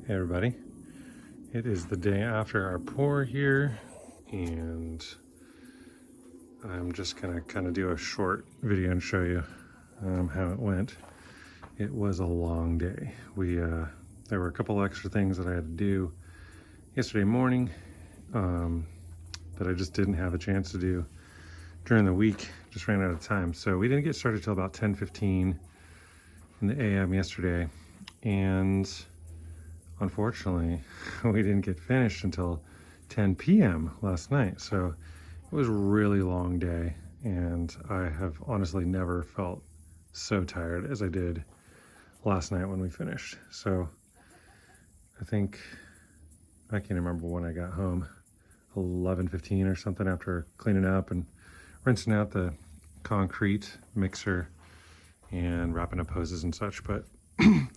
Hey everybody, it is the day after our pour here, and I'm just gonna kind of do a short video and show you how it went. It was a long day. There were a couple extra things that I had to do yesterday morning that I just didn't have a chance to do during the week. Just ran out of time, so we didn't get started till about 10:15 in the AM yesterday, and unfortunately, we didn't get finished until 10 p.m. last night. So it was a really long day, and I have honestly never felt so tired as I did last night when we finished. So I think, I can't remember when I got home, 11:15 or something, after cleaning up and rinsing out the concrete mixer and wrapping up hoses and such. But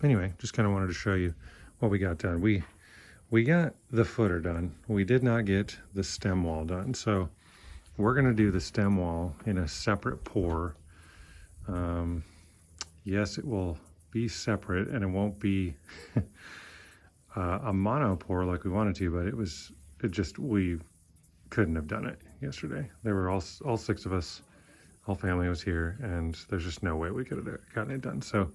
anyway, just kind of wanted to show you what we got done. We got the footer done. We did not get the stem wall done. So we're gonna do the stem wall in a separate pour. Yes, it will be separate, and it won't be a mono pour like we wanted to, but we couldn't have done it yesterday. There were all six of us, whole family was here, and there's just no way we could have gotten it done. So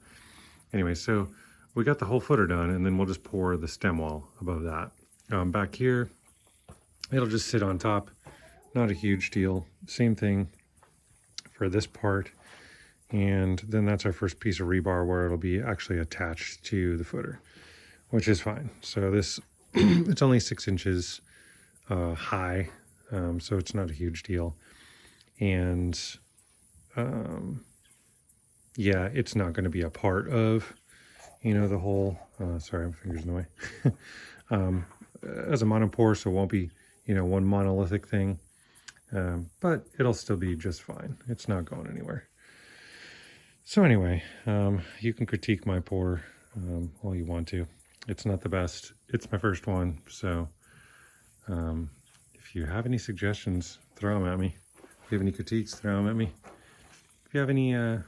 anyway, so we got the whole footer done, and then we'll just pour the stem wall above that. Back here, it'll just sit on top. Not a huge deal. Same thing for this part. And then that's our first piece of rebar where it'll be actually attached to the footer, which is fine. So this, it's only 6 inches high, so it's not a huge deal. And yeah, it's not going to be a part of, the whole, sorry, my finger's in the way, as a monopore, so it won't be, one monolithic thing, but it'll still be just fine. It's not going anywhere. So anyway, you can critique my pour all you want to. It's not the best. It's my first one, so if you have any suggestions, throw them at me. If you have any critiques, throw them at me. If you have any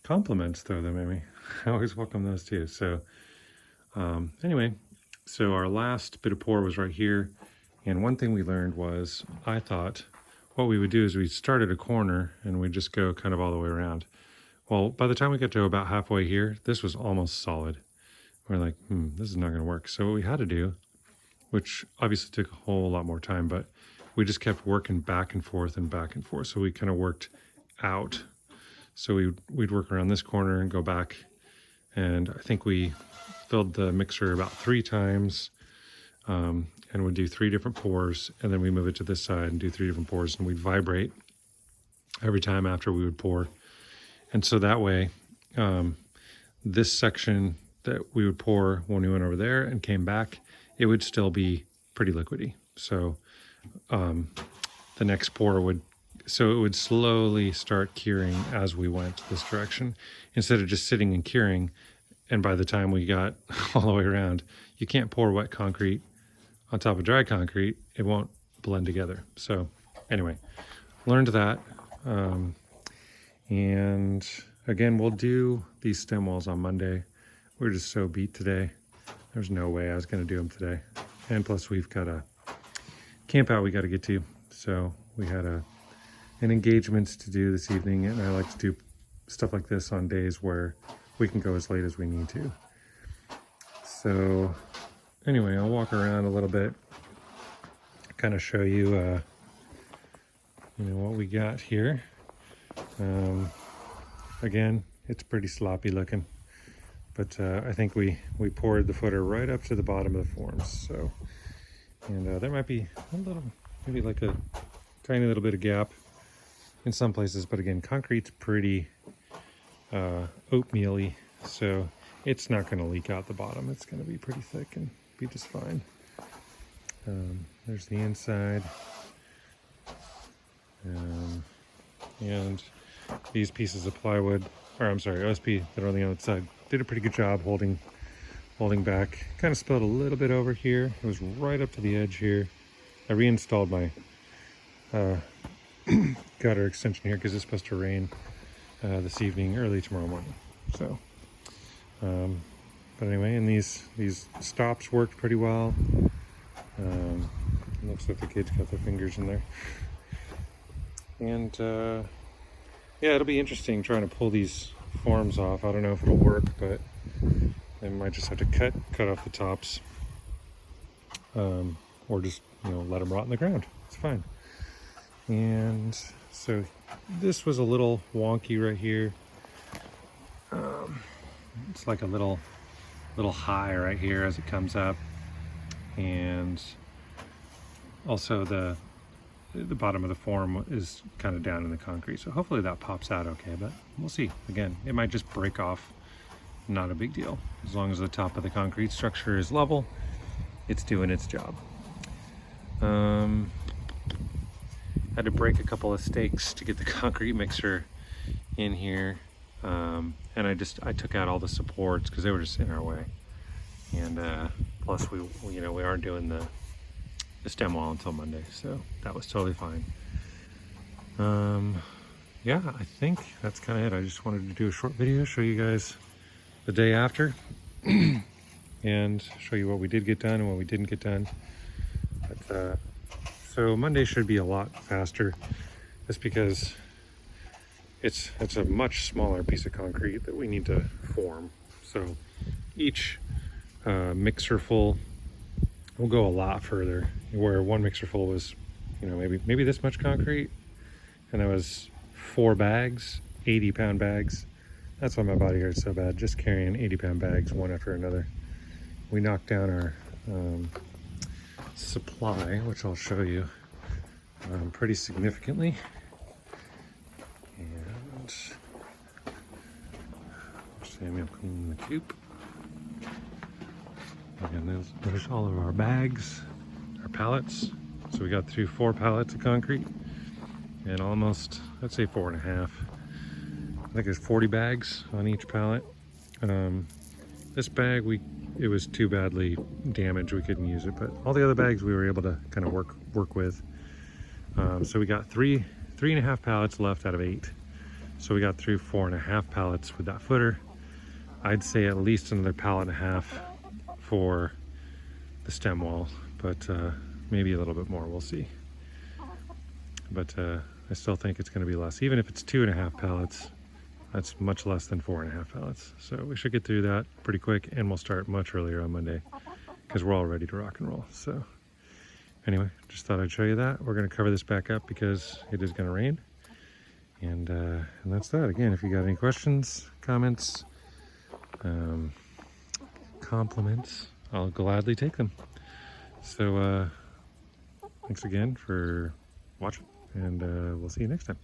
compliments, throw them at me. I always welcome those too. So anyway, so our last bit of pour was right here, and one thing we learned was, I thought what we would do is we'd start at a corner and we'd just go kind of all the way around. Well, by the time we got to about halfway here, this was almost solid. We're like, this is not going to work. So what we had to do, which obviously took a whole lot more time, but we just kept working back and forth and back and forth. So we kind of worked out. So we'd work around this corner and go back. And I think we filled the mixer about 3 times, and we'd do 3 different pours. And then we move it to this side and do 3 different pours, and we'd vibrate every time after we would pour. And so that way, this section that we would pour when we went over there and came back, it would still be pretty liquidy. So the next pour would slowly start curing as we went this direction, instead of just sitting and curing. And by the time we got all the way around, you can't pour wet concrete on top of dry concrete. It won't blend together. So anyway, learned that. And again, we'll do these stem walls on Monday. We're just so beat today. There's no way I was going to do them today. And plus we've got a camp out we got to get to. So we had an engagement to do this evening, and I like to do stuff like this on days where we can go as late as we need to. So anyway, I'll walk around a little bit, kind of show you, what we got here. Again, it's pretty sloppy looking, but I think we poured the footer right up to the bottom of the forms. So, and there might be a little, maybe like a tiny little bit of gap in some places, but again, concrete's pretty oatmeal-y, so it's not going to leak out the bottom. It's going to be pretty thick and be just fine. There's the inside. And these pieces of plywood, or I'm sorry, OSB that are on the outside, did a pretty good job holding back. Kind of spilled a little bit over here. It was right up to the edge here. I reinstalled my gutter extension here because it's supposed to rain this evening, early tomorrow morning. So But anyway, and these stops worked pretty well. Looks like the kids got their fingers in there. And yeah, it'll be interesting trying to pull these forms off. I don't know if it'll work, but I might just have to cut off the tops, or just let them rot in the ground. It's fine. And so this was a little wonky right here. It's like a little high right here as it comes up, and also the bottom of the form is kind of down in the concrete, so hopefully that pops out okay, but we'll see. Again, it might just break off, not a big deal. As long as the top of the concrete structure is level, it's doing its job. Had to break a couple of stakes to get the concrete mixer in here, and I took out all the supports because they were just in our way, and plus we aren't doing the stem wall until Monday, so that was totally fine. Yeah, I think that's kind of it. I just wanted to do a short video, show you guys the day after, and show you what we did get done and what we didn't get done. But so Monday should be a lot faster, just because it's a much smaller piece of concrete that we need to form. So each mixer full will go a lot further, where one mixer full was maybe this much concrete, and that was 4 bags, 80-pound bags. That's why my body hurts so bad, just carrying 80-pound bags one after another. We knocked down our supply, which I'll show you, pretty significantly. And Samuel cleaning the coop. Again, there's all of our bags, our pallets. So we got through 4 pallets of concrete, and almost, I'd say 4.5. I think there's 40 bags on each pallet. This bag, it was too badly damaged, we couldn't use it, but all the other bags we were able to kind of work with. So we got 3.5 pallets left out of 8. So we got through 4.5 pallets with that footer. I'd say at least another pallet and a half for the stem wall, but maybe a little bit more, we'll see. But I still think it's going to be less. Even if it's 2.5 pallets, that's much less than 4.5 pallets. So we should get through that pretty quick, and we'll start much earlier on Monday because we're all ready to rock and roll. So anyway, just thought I'd show you that. We're going to cover this back up because it is going to rain. And that's that. Again, if you got any questions, comments, compliments, I'll gladly take them. So thanks again for watching, and we'll see you next time.